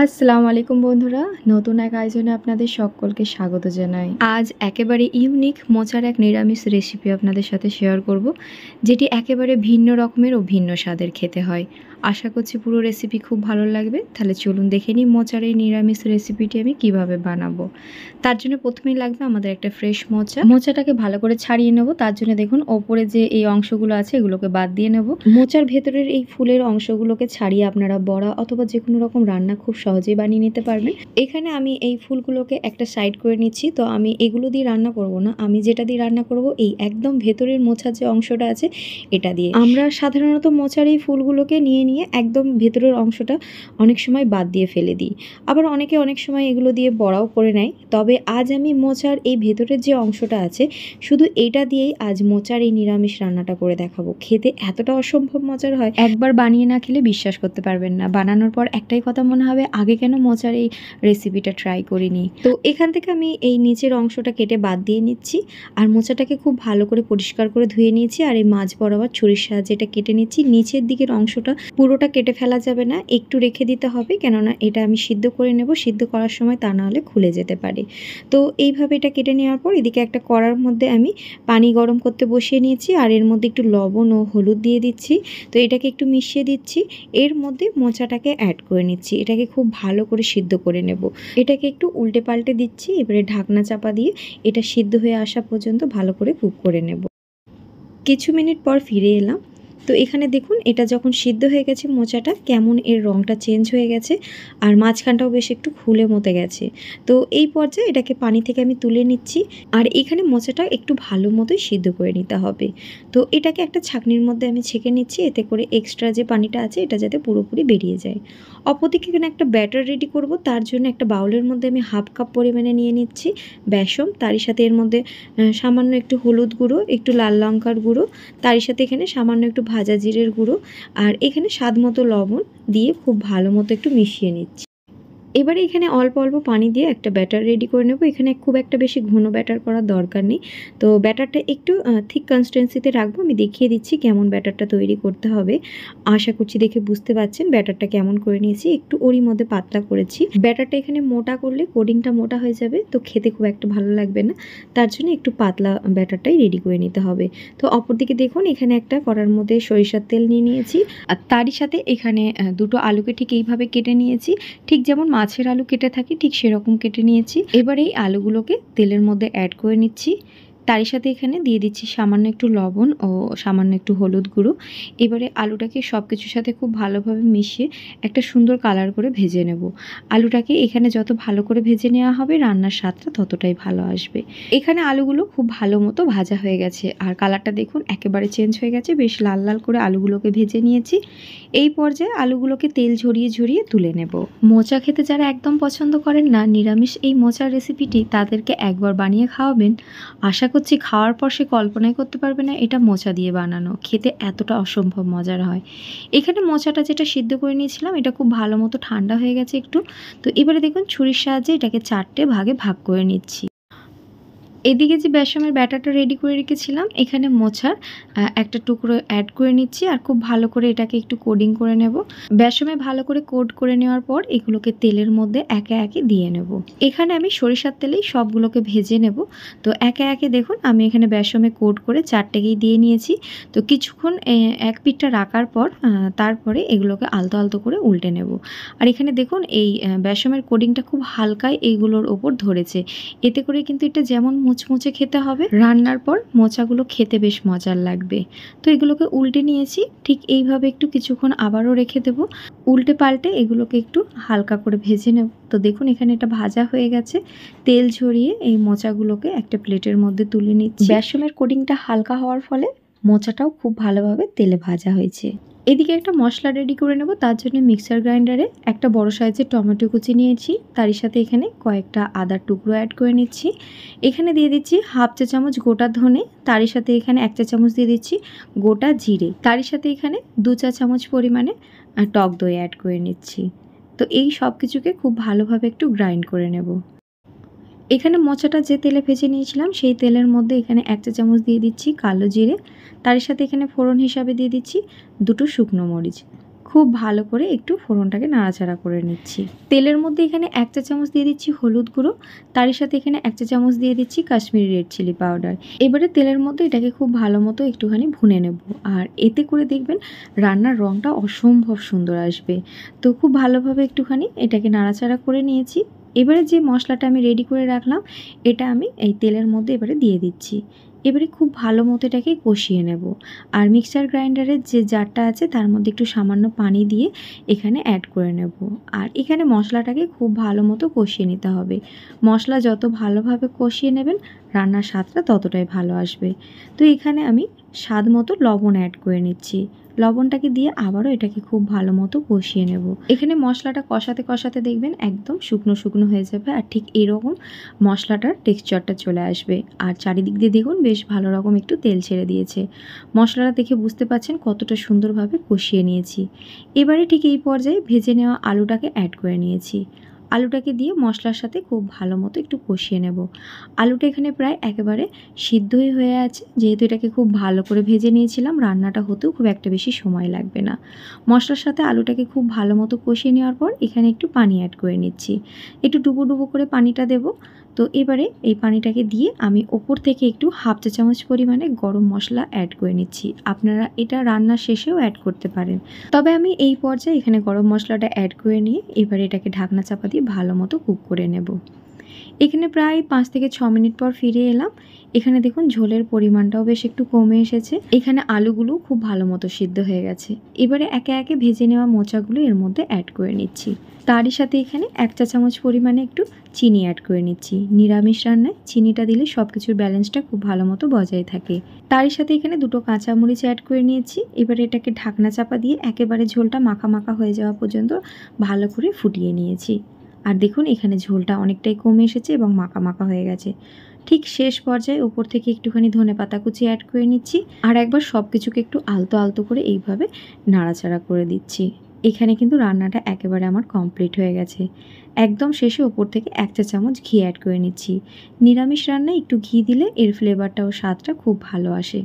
আসসালামু আলাইকুম বন্ধুরা, নতুন এক আয়োজনে আপনাদের সকলকে স্বাগত জানাই। আজ একেবারে ইউনিক মোচার এক নিরামিষ রেসিপি আপনাদের সাথে শেয়ার করব, যেটি একেবারে ভিন্ন রকমের ও ভিন্ন স্বাদের খেতে হয়। আশা করছি পুরো রেসিপি খুব ভালো লাগবে। তাহলে চলুন দেখে নিই মোচার এই নিরামিষ রেসিপিটি আমি কিভাবে বানাবো। তার জন্য প্রথমেই লাগবে আমাদের একটা ফ্রেশ মোচা। মোচাটাকে ভালো করে ছাড়িয়ে নেব। তার জন্য দেখুন ওপরে যে এই অংশগুলো আছে এগুলোকে বাদ দিয়ে নেব। মোচার ভেতরের এই ফুলের অংশগুলোকে ছাড়িয়ে আপনারা বড়া অথবা যে কোনো রকম রান্না খুব সহজেই বানিয়ে নিতে পারবেন। এখানে আমি এই ফুলগুলোকে একটা সাইড করে নিচ্ছি। তো আমি এগুলো দিয়ে রান্না করব না, আমি যেটা দিয়ে রান্না করব এই একদম ভেতরের মোচার যে অংশটা আছে এটা দিয়ে। আমরা সাধারণত মোচার এই ফুলগুলোকে নিয়ে একদম ভেতরের অংশটা অনেক সময় বাদ দিয়ে ফেলে দিই। আবার অনেকে অনেক সময় এগুলো দিয়ে বড়াও করে নেয়। তবে আজ আমি মোচার এই ভেতরের যে অংশটা আছে শুধু এটা দিয়েই আজ মোচার এই নিরামিষ রান্নাটা করে দেখাবো। খেতে এতটা অসম্ভব মজার হয়, একবার বানিয়ে না খেলে বিশ্বাস করতে পারবেন না। বানানোর পর একটাই কথা মনে হবে, আগে কেন মোচার এই রেসিপিটা ট্রাই করিনি। তো এখান থেকে আমি এই নিচের অংশটা কেটে বাদ দিয়ে নিচ্ছি। আর মোচাটাকে খুব ভালো করে পরিষ্কার করে ধুয়ে নিয়েছি। আর এই মাছ বরাবর ছুরির সাহায্যে এটা কেটে নিচ্ছি। নিচের দিকের অংশটা পুরোটা কেটে ফেলা যাবে না, একটু রেখে দিতে হবে, কেননা এটা আমি সিদ্ধ করে নেব। সিদ্ধ করার সময় তা না হলে খুলে যেতে পারে। তো এইভাবে এটা কেটে নেওয়ার পর এদিকে একটা কড়ার মধ্যে আমি পানি গরম করতে বসিয়ে নিয়েছি। আর এর মধ্যে একটু লবণ ও হলুদ দিয়ে দিচ্ছি। তো এটাকে একটু মিশিয়ে দিচ্ছি। এর মধ্যে মোচাটাকে অ্যাড করে নিচ্ছি। এটাকে খুব ভালো করে সিদ্ধ করে নেব। এটাকে একটু উল্টে পাল্টে দিচ্ছি। এবারে ঢাকনা চাপা দিয়ে এটা সিদ্ধ হয়ে আসা পর্যন্ত ভালো করে কুক করে নেব। কিছু মিনিট পর ফিরে এলাম। তো এখানে দেখুন এটা যখন সিদ্ধ হয়ে গেছে মোচাটা, কেমন এর রঙটা চেঞ্জ হয়ে গেছে আর মাঝখানটাও বেশ একটু খুলে মতে গেছে। তো এই পর্যায়ে এটাকে পানি থেকে আমি তুলে নিচ্ছি। আর এখানে মোচাটা একটু ভালো মতোই সিদ্ধ করে নিতে হবে। তো এটাকে একটা ছাঁকনির মধ্যে আমি ছেঁকে নিচ্ছি, এতে করে এক্সট্রা যে পানিটা আছে এটা যাতে পুরোপুরি বেরিয়ে যায়। অপরদিকে এখানে একটা ব্যাটার রেডি করব। তার জন্য একটা বাউলের মধ্যে আমি হাফ কাপ পরিমাণে নিয়ে নিচ্ছি বেসন। তারই সাথে এর মধ্যে সামান্য একটু হলুদ গুঁড়ো, একটু লাল লঙ্কার গুঁড়ো, তারই সাথে এখানে সামান্য একটু ভাজা জিরের গুঁড়ো আর এখানে স্বাদ মতো লবণ দিয়ে খুব ভালো মতো একটু মিশিয়ে নিচ্ছি। এবারে এখানে অল্প অল্প পানি দিয়ে একটা ব্যাটার রেডি করে নেব। এখানে খুব একটা বেশি ঘন ব্যাটার করার দরকার নেই। তো ব্যাটারটা একটু থিক কনসিস্টেন্সিতে রাখবো। আমি দেখিয়ে দিচ্ছি কেমন ব্যাটারটা তৈরি করতে হবে। আশা করছি দেখে বুঝতে পারছেন ব্যাটারটা কেমন করে নিয়েছি। একটু ওরই মধ্যে পাতলা করেছি। ব্যাটারটা এখানে মোটা করলে কোডিংটা মোটা হয়ে যাবে, তো খেতে খুব একটা ভালো লাগবে না। তার জন্য একটু পাতলা ব্যাটারটাই রেডি করে নিতে হবে। তো অপরদিকে দেখুন এখানে একটা কড়ার মধ্যে সরিষার তেল নিয়ে নিয়েছি। আর তারই সাথে এখানে দুটো আলুকে ঠিক এইভাবে কেটে নিয়েছি। ঠিক যেমন মাছের আলু কেটে থাকি ঠিক সেরকম কেটে নিয়েছি। এবার এই আলুগুলোকে তেলের মধ্যে অ্যাড করে নিচ্ছি। তারই সাথে এখানে দিয়ে দিচ্ছি সামান্য একটু লবণ ও সামান্য একটু হলুদ গুঁড়ো। এবারে আলুটাকে সব কিছুর সাথে খুব ভালোভাবে মিশিয়ে একটা সুন্দর কালার করে ভেজে নেব। আলুটাকে এখানে যত ভালো করে ভেজে নেওয়া হবে রান্নার স্বাদটা ততটাই ভালো আসবে। এখানে আলুগুলো খুব ভালো মতো ভাজা হয়ে গেছে আর কালারটা দেখুন একেবারে চেঞ্জ হয়ে গেছে। বেশ লাল লাল করে আলুগুলোকে ভেজে নিয়েছি। এই পর্যায়ে আলুগুলোকে তেল ঝরিয়ে ঝরিয়ে তুলে নেব। মোচা খেতে যারা একদম পছন্দ করেন না নিরামিষ এই মোচার রেসিপিটি, তাদেরকে একবার বানিয়ে খাওয়াবেন। আশা করছি খাওয়ার পর সে কল্পনাই করতে পারবে না এটা মোচা দিয়ে বানানো। খেতে এতটা অসম্ভব মজার হয়। এখানে মোচাটা যেটা সিদ্ধ করে নিয়েছিলাম এটা খুব ভালো মতো ঠান্ডা হয়ে গেছে একটু। তো এবারে দেখুন ছুরির সাহায্যে এটাকে 4টে ভাগে ভাগ করে নিচ্ছি। এদিকে যে বেসনের ব্যাটারটা রেডি করে রেখেছিলাম এখানে মোচার একটা টুকরো অ্যাড করে নিচ্ছি আর খুব ভালো করে এটাকে একটু কোডিং করে নেব। বেসনে ভালো করে কোট করে নেওয়ার পর এগুলোকে তেলের মধ্যে একে একে দিয়ে নেব। এখানে আমি সরিষার তেলেই সবগুলোকে ভেজে নেব। তো একে একে দেখুন আমি এখানে বেসনে কোট করে 4টেকেই দিয়ে নিয়েছি। তো কিছুক্ষণ এক পিঠটা রাখার পর তারপরে এগুলোকে আলতো আলতো করে উল্টে নেব। আর এখানে দেখুন এই বেসনের কোডিংটা খুব হালকায় এইগুলোর ওপর ধরেছে। এতে করে কিন্তু এটা যেমন মুচমুচে খেতে হবে, রান্নার পর মোচাগুলো খেতে বেশ মজার লাগবে। তো এগুলোকে উল্টে নিয়েছি। ঠিক এইভাবে একটু কিছুক্ষণ আবারও রেখে দেব। উল্টে পাল্টে এগুলোকে একটু হালকা করে ভেজে নেব। তো দেখুন এখানে এটা ভাজা হয়ে গেছে। তেল ঝরিয়ে এই মোচাগুলোকে একটা প্লেটের মধ্যে তুলে নিচ্ছি। বেসনের কোটিংটা হালকা হওয়ার ফলে মোচাটাও খুব ভালোভাবে তেলে ভাজা হয়েছে। এদিকে একটা মশলা রেডি করে নেব। তার জন্য মিক্সার গ্রাইন্ডারে একটা বড় সাইজের টমেটো কুচি নিয়েছি। তারই সাথে এখানে কয়েকটা আদার টুকরো অ্যাড করে নিচ্ছি। এখানে দিয়ে দিচ্ছি হাফ চা চামচ গোটা ধনে। তারই সাথে এখানে 1 চা চামচ দিয়ে দিচ্ছি গোটা জিরে। তারই সাথে এখানে 2 চা চামচ পরিমাণে টক দই অ্যাড করে নিচ্ছি। তো এই সব কিছুকে খুব ভালোভাবে একটু গ্রাইন্ড করে নেব। এখানে মোচাটা যে তেলে ভেজে নিয়েছিলাম সেই তেলের মধ্যে এখানে 1 চা চামচ দিয়ে দিচ্ছি কালো জিরে। তার সাথে এখানে ফোড়ন হিসাবে দিয়ে দিচ্ছি 2টো শুকনো মরিচ। খুব ভালো করে একটু ফোড়নটাকে নাড়াচাড়া করে নিচ্ছি। তেলের মধ্যে এখানে 1 চা চামচ দিয়ে দিচ্ছি হলুদ গুঁড়ো, তারই সাথে এখানে 1 চা চামচ দিয়ে দিচ্ছি কাশ্মীরি রেড চিলি পাউডার। এবারে তেলের মধ্যে এটাকে খুব ভালো মতো একটুখানি ভুনে নেব, আর এতে করে দেখবেন রান্নার রঙটা অসম্ভব সুন্দর আসবে। তো খুব ভালোভাবে একটুখানি এটাকে নাড়াচাড়া করে নিয়েছি। এবারে যে মশলাটা আমি রেডি করে রাখলাম এটা আমি এই তেলের মধ্যে এবারে দিয়ে দিচ্ছি। এবারে খুব ভালো মতো এটাকে কষিয়ে নেব, আর মিক্সচার গ্রাইন্ডারের যে জারটা আছে তার মধ্যে একটু সামান্য পানি দিয়ে এখানে অ্যাড করে নেব। আর এখানে মশলাটাকে খুব ভালো মতো কষিয়ে নিতে হবে। মশলা যত ভালোভাবে কষিয়ে নেবেন রান্নার স্বাদটা ততটাই ভালো আসবে। তো এখানে আমি স্বাদ মতো লবণ অ্যাড করে নিচ্ছি। লবণটাকে দিয়ে আবারও এটাকে খুব ভালো মতো কষিয়ে নেব। এখানে মশলাটা কষাতে কষাতে দেখবেন একদম শুকনো শুকনো হয়ে যাবে, আর ঠিক এরকম মশলাটার টেক্সচারটা চলে আসবে। আর চারিদিক দিয়ে দেখুন বেশ ভালো রকম একটু তেল ছেড়ে দিয়েছে। মশলাটা দেখে বুঝতে পারছেন কতটা সুন্দরভাবে কষিয়ে নিয়েছি। এবারে ঠিক এই পর্যায়ে ভেজে নেওয়া আলুটাকে অ্যাড করে নিয়েছি। আলুটাকে দিয়ে মশলার সাথে খুব ভালো মতো একটু কষিয়ে নেব। আলুটা এখানে প্রায় একেবারে সিদ্ধই হয়ে আছে, যেহেতু এটাকে খুব ভালো করে ভেজে নিয়েছিলাম রান্নাটা হতেও খুব একটা বেশি সময় লাগবে না। মশলার সাথে আলুটাকে খুব ভালো মতো কষিয়ে নেওয়ার পর এখানে একটু পানি অ্যাড করে নিচ্ছি। একটু ডুবো ডুবো করে পানিটা দেব। তো এবারে এই পানিটাকে দিয়ে আমি ওপর থেকে একটু হাফ চা চামচ পরিমাণে গরম মশলা অ্যাড করে নিচ্ছি। আপনারা এটা রান্নার শেষেও অ্যাড করতে পারেন, তবে আমি এই পর্যায়ে এখানে গরম মশলাটা অ্যাড করে নিয়ে এবারে এটাকে ঢাকনা চাপা দিয়ে ভালো মতো কুক করে নেব। এখানে প্রায় 5 থেকে 6 মিনিট পর ফিরে এলাম। এখানে দেখুন ঝোলের পরিমাণটাও বেশ একটু কমে এসেছে। এখানে আলুগুলো খুব ভালো মতো সিদ্ধ হয়ে গেছে। এবারে একে একে ভেজে নেওয়া মোচাগুলো এর মধ্যে অ্যাড করে নিচ্ছি। তারই সাথে এখানে 1 চা চামচ পরিমাণে একটু চিনি অ্যাড করে নিচ্ছি। নিরামিষ রান্নায় চিনিটা দিলে সব কিছুর ব্যালেন্সটা খুব ভালো মতো বজায় থাকে। তারই সাথে এখানে 2টো কাঁচামরিচ অ্যাড করে নিয়েছি। এবারে এটাকে ঢাকনা চাপা দিয়ে একেবারে ঝোলটা মাখা মাখা হয়ে যাওয়া পর্যন্ত ভালো করে ফুটিয়ে নিয়েছি। আর দেখুন এখানে ঝোলটা অনেকটাই কমে এসেছে এবং মাখা মাখা হয়ে গেছে। ঠিক শেষ পর্যায়ে উপর থেকে একটুখানি ধনেপাতা কুচি অ্যাড করে নিচ্ছি, আর একবার সব কিছুকে একটু আলতো আলতো করে এইভাবে নাড়াচাড়া করে দিচ্ছি। এখানে কিন্তু রান্নাটা একেবারে আমার কমপ্লিট হয়ে গেছে। একদম শেষে ওপর থেকে 1 চা চামচ ঘি অ্যাড করে নিচ্ছি। নিরামিষ রান্নায় একটু ঘি দিলে এর ফ্লেভারটা ও স্বাদটা খুব ভালো আসে।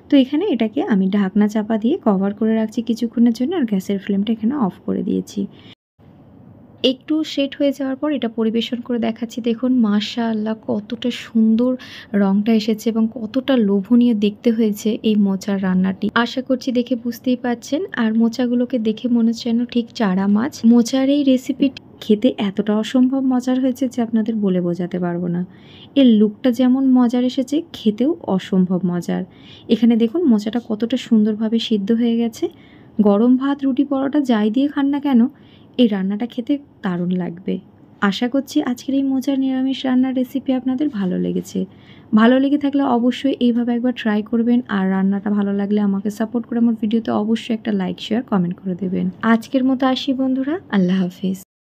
তো এখানে এটাকে আমি ঢাকনা চাপা দিয়ে কভার করে রাখছি কিছুক্ষণের জন্য, আর গ্যাসের ফ্লেমটা এখানে অফ করে দিয়েছি। একটু সেট হয়ে যাওয়ার পর এটা পরিবেশন করে দেখাচ্ছি। দেখুন মাশাআল্লাহ কতটা সুন্দর রংটা এসেছে এবং কতটা লোভনীয় দেখতে হয়েছে এই মোচার রান্নাটি। আশা করছি দেখে বুঝতেই পারছেন। আর মোচাগুলোকে দেখে মনে হচ্ছে যেন ঠিক চারা মাছ। মোচার এই রেসিপিটি খেতে এতটা অসম্ভব মজার হয়েছে যে আপনাদের বলে বোঝাতে পারবো না। এর লুকটা যেমন মজার এসেছে, খেতেও অসম্ভব মজার। এখানে দেখুন মোচাটা কতটা সুন্দরভাবে সিদ্ধ হয়ে গেছে। গরম ভাত, রুটি, পরোটা যাই দিয়ে খান না কেন এই রান্নাটা খেতে দারুণ লাগবে। আশা করছি আজকের এই মোচার নিরামিষ রান্নার রেসিপি আপনাদের ভালো লেগেছে। ভালো লেগে থাকলে অবশ্যই এইভাবে একবার ট্রাই করবেন, আর রান্নাটা ভালো লাগলে আমাকে সাপোর্ট করে আমার ভিডিওতে অবশ্যই একটা লাইক, শেয়ার, কমেন্ট করে দেবেন। আজকের মতো আসি বন্ধুরা, আল্লাহ হাফিজ।